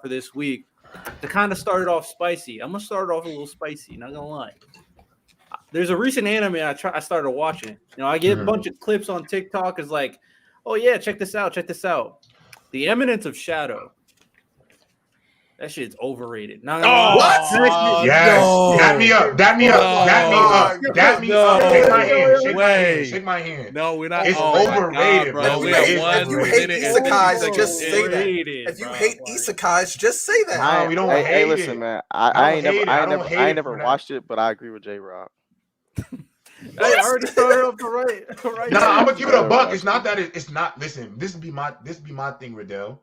for this week to kind of start it off spicy. I'm gonna start it off a little spicy. Not gonna lie. There's a recent anime I started watching. You know, I get a bunch of clips on TikTok. Is like, oh yeah, check this out. Check this out. The Eminence of Shadow. That shit's overrated. Not what? Yes. No. Dap me up. Dap me up. Dap me up. Dap me up. Shake my hand. Shake my hand. Shake my hand. No, we're not. It's overrated, bro. If you hate isekais, just say that. If you hate isekais, just say that. No, we don't hate it. Hey, listen, man. I ain't never watched it, but I agree with JayRob. I already started up the right. No, I'm gonna give it a buck. It's not that it's not. Listen, this be my thing, Radell.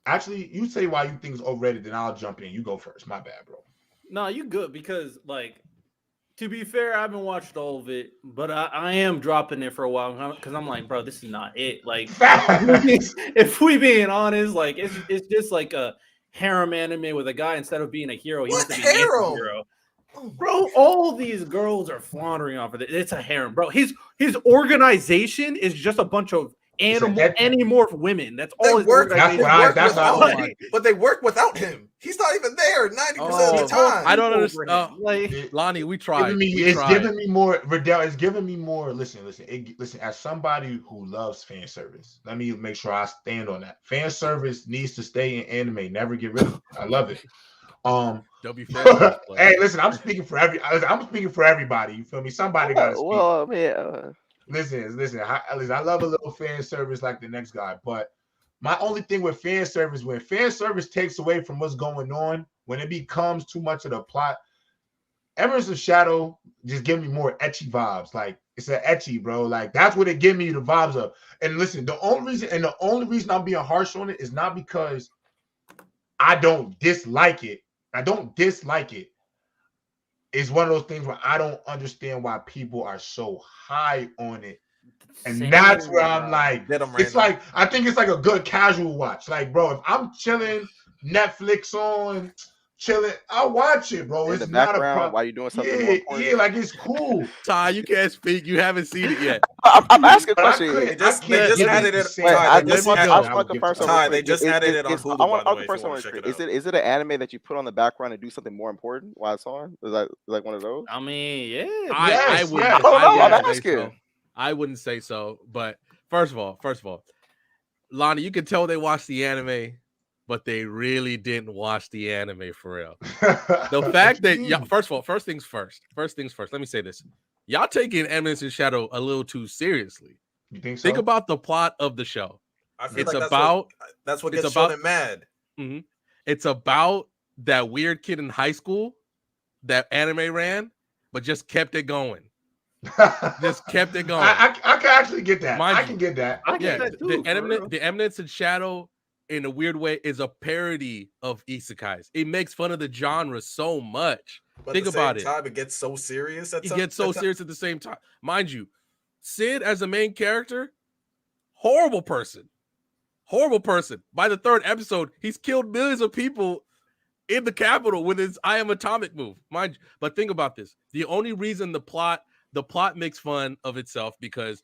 Actually, you say why you think it's overrated, then I'll jump in. You go first. My bad, bro. No, you good because, like, to be fair, I haven't watched all of it, but I am dropping it for a while because I'm like, bro, this is not it. Like, if we being honest, like, it's just like a harem anime with a guy instead of being a hero, he wants to be an hero. Bro, all these girls are floundering off of it. It's a harem, bro. His organization is just a bunch of animorph women. That's all. But they work without him. He's not even there 90% of the time. I don't understand. Lani, we tried. It's giving me more. Radell, it's giving me more. Listen. As somebody who loves fan service, let me make sure I stand on that. Fan service needs to stay in anime. Never get rid of it. I love it. Hey, listen. I'm speaking for everybody. You feel me? Somebody got to speak. Well, man. Listen. I love a little fan service like the next guy, but my only thing with fan service, when fan service takes away from what's going on, when it becomes too much of the plot, Eminence of Shadow just give me more ecchi vibes. Like, it's an ecchi, bro. Like, that's what it give me the vibes of. And listen, the only reason I'm being harsh on it is not because I don't dislike it. It's one of those things where I don't understand why people are so high on it. And that's where I'm like, it's like, I think it's like a good casual watch. Like, bro, if I'm chilling, Netflix on, chilling, I'll watch it, bro. In it's the not background, a problem. while you're doing something more important. Yeah, like it's cool. Ty, you can't speak. You haven't seen it yet. I'm asking a question. They just added it. Ty, they just added it on Hulu, by the way. Is it an anime that you put on the background and do something more important while it's on? Is that like one of those? I mean, yeah. I wouldn't say so. But first of all, Lani, you can tell they watched the anime, but they really didn't watch the anime for real. The fact that first things first. Let me say this: y'all taking Eminence in Shadow a little too seriously. You think so? Think about the plot of the show. That's what gets Shonen mad. Mm-hmm. It's about that weird kid in high school that anime ran, but just kept it going. Just kept it going. I can actually get that. I can get that. The Eminence in Shadow, in a weird way, is a parody of isekais. It makes fun of the genre so much. But think about it. It gets so serious. It gets so serious at the same time. Mind you, Sid as a main character, horrible person. By the third episode, he's killed millions of people in the capital with his I Am Atomic move. Mind you, but think about this. The only reason the plot makes fun of itself because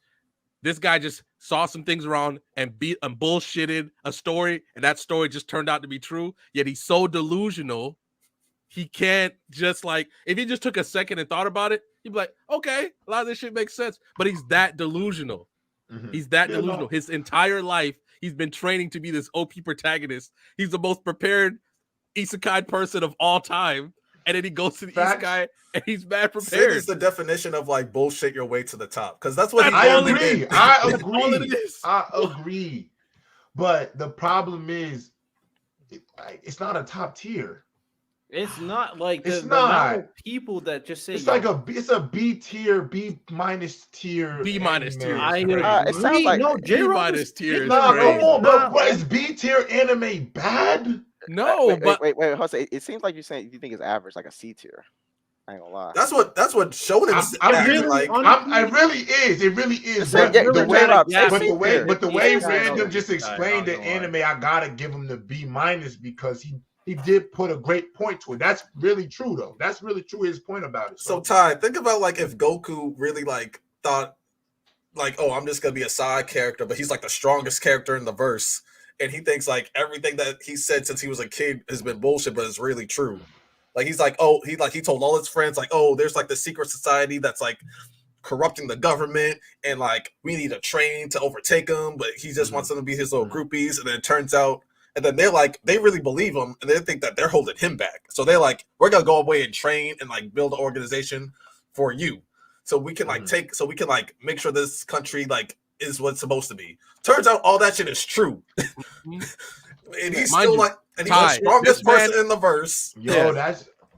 this guy just saw some things around and bullshitted a story, and that story just turned out to be true. Yet he's so delusional, he can't just like, if he just took a second and thought about it, he'd be like, okay, a lot of this shit makes sense. But he's that delusional. Mm-hmm. He's that delusional. His entire life, he's been training to be this OP protagonist. He's the most prepared isekai person of all time. And then he goes to the isekai and he's bad prepared. Sid is the definition of like bullshit your way to the top. Because that's what I agree. But the problem is, it's not a top tier. It's not like it's not people that just say it's like it's a B tier, B minus tier. It sounds like B minus tier. No, come on, but is B tier anime bad? No, wait, Jose. It seems like you're saying you think it's average, like a C tier. I ain't gonna lie. That's what Shonen is. It really is. But the way Random just explained the anime, I gotta give him the B minus because he did put a great point to it. That's really true, though. That's really true. His point about it. So Ty, think about like if Goku really like thought like, oh, I'm just gonna be a side character, but he's like the strongest character in the verse. and he thinks like everything that he said since he was a kid has been bullshit, but it's really true. Like he's like, oh, he told all his friends like, oh, there's like the secret society that's like corrupting the government, and like we need a train to overtake him, but he just wants them to be his little groupies. And then it turns out, and then they're like, they really believe him, and they think that they're holding him back. So they're like, we're gonna go away and train and like build an organization for you, so we can like make sure this country like is what's supposed to be. Turns out all that shit is true. And he's still like, and he's the strongest person in the verse. Yo,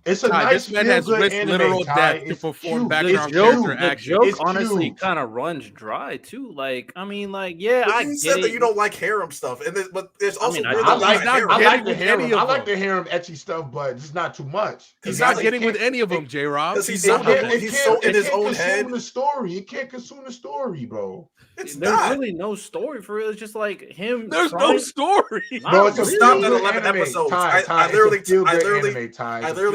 it's a nice this man has risked literal death to perform background character action. The joke honestly kind of runs dry too. Like, I mean, like, yeah, I said that you don't like harem stuff, and but there's also I like the harem etchy stuff, but it's not too much. He's not getting with any of them, JayRob. Because he's so in his own head. It can't consume the story, bro. There's really no story for it. It's just like him. There's no story, bro. It's stopped at 11 episodes. I literally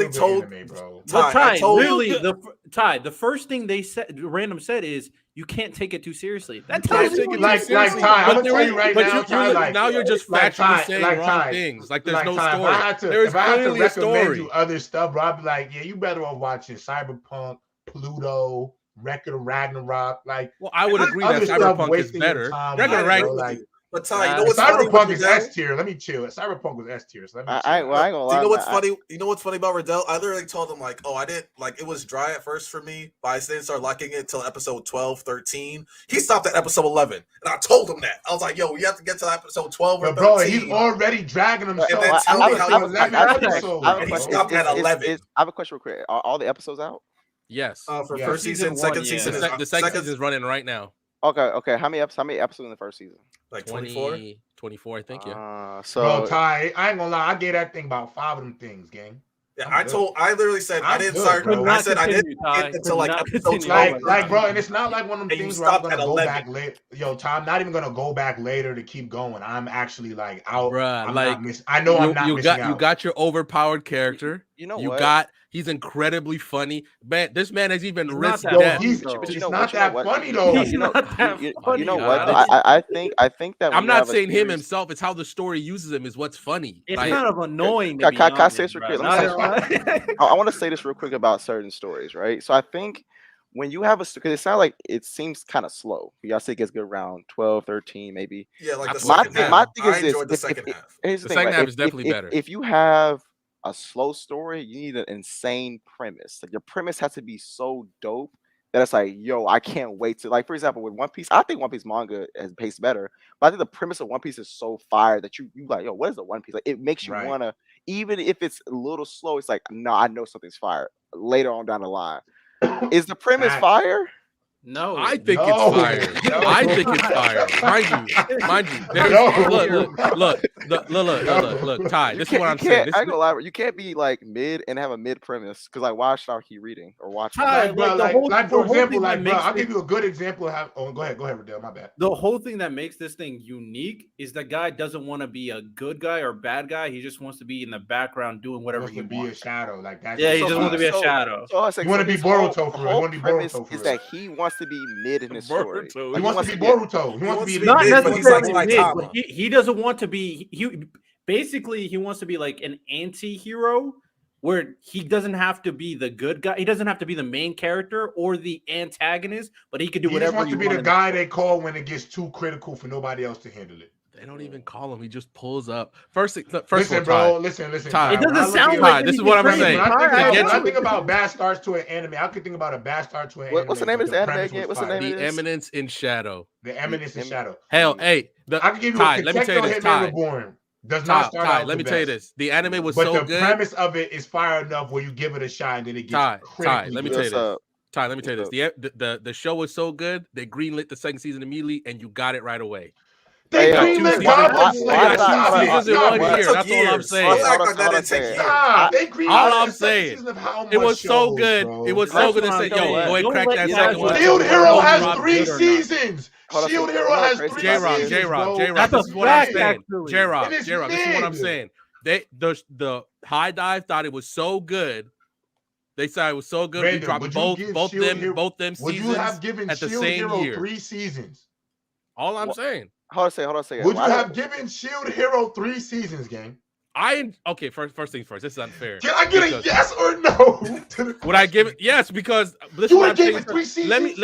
told anime, bro. The first thing they said, Random said, is you can't take it too seriously. That tells you like Ty. I'm gonna tell you right now, now you're just factually saying wrong things. Like there's no story. There's clearly a story. Recommend you other stuff, bro, I'd be like, yeah, you better off watching Cyberpunk, Pluto, Record of Ragnarok. Like, well, I would agree that Cyberpunk is better. But Ty, you know what's Cyberpunk is S tier. Let me chill. Cyberpunk was S tier. So let me I ain't gonna lie. You know what's funny? You know what's funny about Radell? I literally told him like, oh, I didn't like it was dry at first for me, but I didn't start liking it until episode 12, 13. He stopped at episode 11, and I told him that. I was like, yo, you have to get to episode 12 or 13. Bro, he's already dragging himself. And then tell me how he stopped at 11. I have a question real quick. Are all the episodes out? Yes. For first season, second season. The second season is running right now. Okay. How many episodes in the first season? Like 24? 24, I think, yeah. Bro, Ty, I ain't gonna lie, I gave that thing about 5 of them things, gang. Yeah, I literally said I didn't start. I said I didn't get until like episode 12. Like, bro, and it's not like one of them things where I'm gonna go back later. Yo, Ty, I'm not even gonna go back later to keep going. I'm actually like out. Bruh, I'm like I'm not missing out. You got your overpowered character. You know what? He's incredibly funny. Man, this man has even risked death. It's not that funny though. You know what? I think that I'm not saying him himself. It's how the story uses him is what's funny. It's kind of annoying. Can I say this real quick? I want to say this real quick about certain stories, right? So I think when you have because it sounds like it seems kind of slow. Y'all say it gets good around 12, 13, maybe. Yeah, like the second half. My thing is this. The second half. The second half is definitely better. If you have a slow story, you need an insane premise. Like your premise has to be so dope that it's like, yo, I can't wait to, like, for example, with One Piece, I think One Piece manga has paced better, but I think the premise of One Piece is so fire that you like, yo, what is the One Piece? Like, it makes you wanna, even if it's a little slow, it's like, no, I know something's fire later on down the line. Is the premise fire? No, I think it's fire. I think it's fire. Mind you. Look, Ty. This is what I'm saying. I ain't gonna lie, you can't be like mid and have a mid premise because like why should I keep reading or watching? Like, for example, like, bro, I'll give you a good example of how. Oh, go ahead, Radell. My bad. The whole thing that makes this thing unique is the guy doesn't want to be a good guy or bad guy. He just wants to be in the background doing whatever he wants. Be a shadow, like that. Yeah, he just wants to be a shadow. You want to be Boruto for real. You want to be Boruto for real. Is that he wants to be mid in his story. He wants to be Boruto. He wants to be not mid, necessarily mid, but he doesn't want to be. He wants to be like an anti-hero where he doesn't have to be the good guy. He doesn't have to be the main character or the antagonist, but he could do whatever. He wants to be the guy they call when it gets too critical for nobody else to handle it. They don't even call him. He just pulls up. First listen, bro. Listen. Ty, it doesn't sound like this is what I'm saying. When I think about bad starts to an anime, I could think about a bad start to an anime. What's the name of this anime again? What's the name of this? The Eminence in Shadow. The Eminence in Shadow. Hell, hey. I can give you Ty, let me tell you this. Ty, does not start out let me tell you this. The anime was so good. But the premise of it is fire enough where you give it a shot and then it gets Ty, let me tell you this. Ty, let me tell you this. The show was so good, they greenlit the second season immediately, and you got it right away. They greenlit Goblin Slayer. Seasons in 1 year. That's all I'm saying. All I'm saying. It was so good. It was so good to say, yo, go ahead, crack that second one. Shield Hero has 3 seasons. Shield Hero has 3 seasons. JayRob, this is what I'm saying. JayRob, this is what I'm saying. The High Dive thought it was so good. They said it was so good. We dropped both them seasons would you have given at the Shield same Hero year. 3 seasons? All I'm saying. Hold on a second. Would you have given Shield Hero 3 seasons, gang? Okay. First things first. This is unfair. Can I get a yes or no? Would I give it? Yes, because this You is what would I'm give saying. it 3 seasons.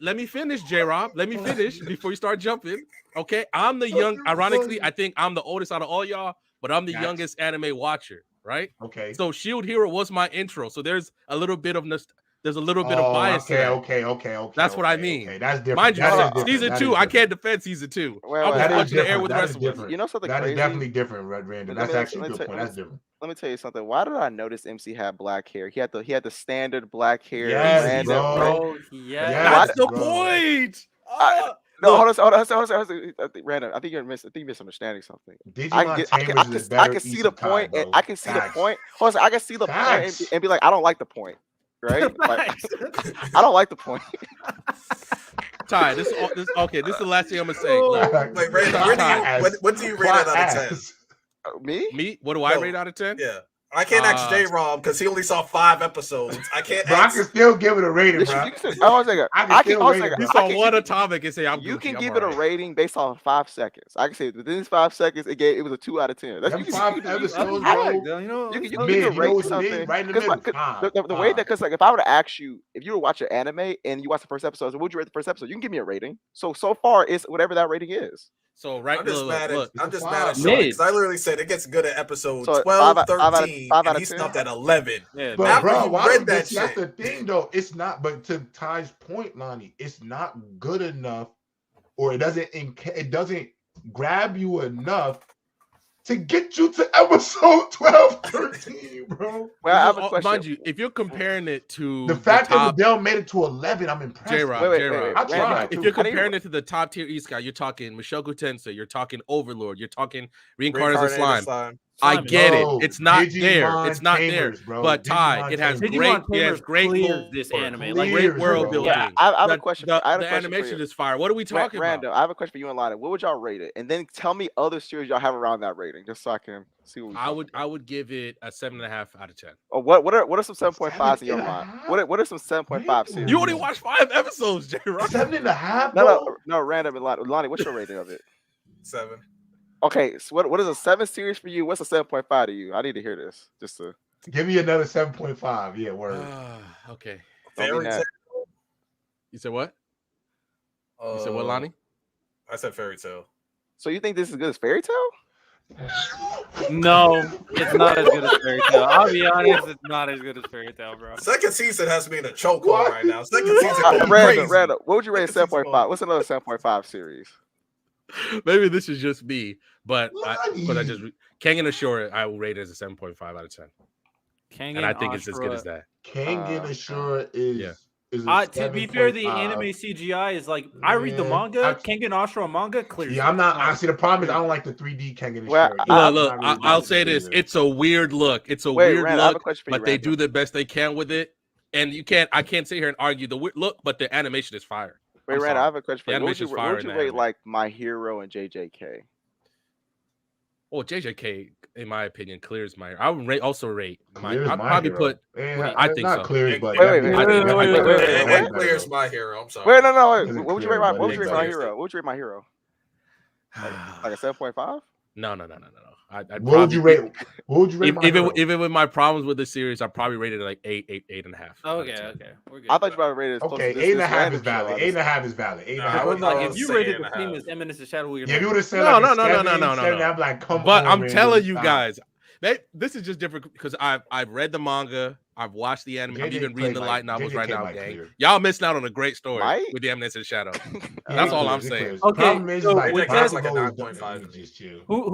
Let me finish, JayRob. Let me finish before you start jumping. Okay, I'm the young. Ironically, I think I'm the oldest out of all y'all, but I'm the youngest anime watcher. Right? Okay. So Shield Hero was my intro. So there's a little bit of bias. Okay. That's what I mean. Okay, that's different. Mind you, That is season different. 2, I can't defend season 2. Wait, I'm wait, just that is watching the air different. with the That rest is of us. different. You know something That crazy? is definitely different, Red Random. That's actually a good point. That's different. Let me tell you something. Why did I notice MC had black hair? He had the standard black hair. Yes, random, bro. Yeah. That's the bro. point. No, hold on. I think Random. I think you're misunderstanding something. Digimon Tamers I is better can see the isekai, point. bro. And I can see the Facts. point. Hold on, I can see the Facts. point and be like, I don't like the point. Right? Like, I don't like the point. Ty, this is the last thing I'm gonna say. Look, Wait, Random, what do you rate it out of 10? Me? What do I rate out of 10? Yeah. I can't ask JayRob because he only saw 5 episodes. I can't Bro, I ask. can still give it a rating, bro. I can rate it. You saw one atomic and say I'm You Gucci, can I'm give it a alright. rating based on 5 seconds. I can say within these 5 seconds, it was a 2 out of 10. Them 5 episodes, bro. You Mid, can you know rate what's something. mid? Right in the middle. The way that, because like if I were to ask you, if you were to watch an anime and you watch the first episode, so would you rate the first episode? You can give me a rating. So far, it's whatever that rating is. So right, I'm just mad at Sean Mid. because I literally said it gets good at episode So 12, 5 out of 13, 5 out and of he 10? stopped at 11. Yeah, But After bro, you why read would that that's the shit. thing though. It's not, but to Ty's point, Lani, it's not good enough, or it doesn't grab you enough to get you to episode 12, 13, bro. Well, I have a question. Mind you, if you're comparing it to The fact top, that Radell made it to 11, I'm impressed. JayRob, Wait. I tried. if you're comparing it to the top tier Isekai, you're talking Mushoku Tensei, you're talking Overlord, you're talking Reincarnated Slime. I get it. It's not there. It's not there. But Ty, it has great lore, this anime. Like great world bro. building. Yeah, I have a question. The I have a question for animation you. is fire. What are we talking Random, about? I have a question for you and Lani. What would y'all rate it? And then tell me other series y'all have around that rating, just so I can see what I would give it a 7.5 out of 10. Oh, what are some 7.5s in your mind? What are some 7.5 series? You only watched 5 episodes, JayRob. 7.5, bro? No, Random and Lani, what's your rating of it? 7. Okay, so what is a 7 series for you? What's a 7.5 to you? I need to hear this. Just to Give me another 7.5. Yeah, word. Okay. Don't be mad. You said what? You said what, Lani? I said Fairy Tail. So you think this is as good as Fairy Tail? No, it's not as good as Fairy Tail. I'll be honest, it's not as good as Fairy Tail, bro. Second season has me in a chokehold right now. Second season going crazy. Random. What would you rate Second 7.5? What's another 7.5 series? Maybe this is just me, but Lani. Kengan Ashura, I will rate it as a 7.5 out of 10. Kangen And I think it's as good as that. Kangen Ashura is. Yeah. Is a To be fair, the 7.5. anime CGI is like I read the manga. Kengen Ashura manga clear. Yeah, I'm not. Honestly, the problem is I don't like the 3D Kengen Ashura. Well, Look, I'll say this: it's a weird look. It's a weird Random, I have a look, question for you, but they Random. do the best they can with it. And I can't sit here and argue the weird look, but the animation is fire. Wait, I'm Random, sorry. I have a question for The you. What would animation's you, fire what would in you the rate anime. like My Hero and JJK? Well, JJK, in my opinion, clears my. I would also rate. Clears I'd my probably hero. put. Yeah, I think not so. clears, but Wait, It clears my hero. I'm sorry. Wait, no. Doesn't What would you clear, rate? but What would you rate it My clears Hero? What would you rate My Hero? Like a 7.5? No. I'd What would you rate? What would you rate? Even with my problems with the series, I probably rated it like 8.5. Okay, we're good. I thought you about to rate it. as close Okay, to this 8.5 random is valid. show. 8.5 is valid. 8.5. I would Like, I if would you say rated the 8.5. same as Eminence and Shadow, Yeah, if you would have said No. I'm like, come But on. I'm man, telling dude, you stop. guys, this is just different because I've read the manga, I've watched the anime, I'm JJ even reading the played light like- novels JJ right came now, like gang. clear. Y'all missing out on a great story Right? with the Eminence and Shadow. Yeah, That's it all clears, I'm it saying. clears. Okay, Problem is, so like, with Bakugo that- is like a done- 9.5. just chill. who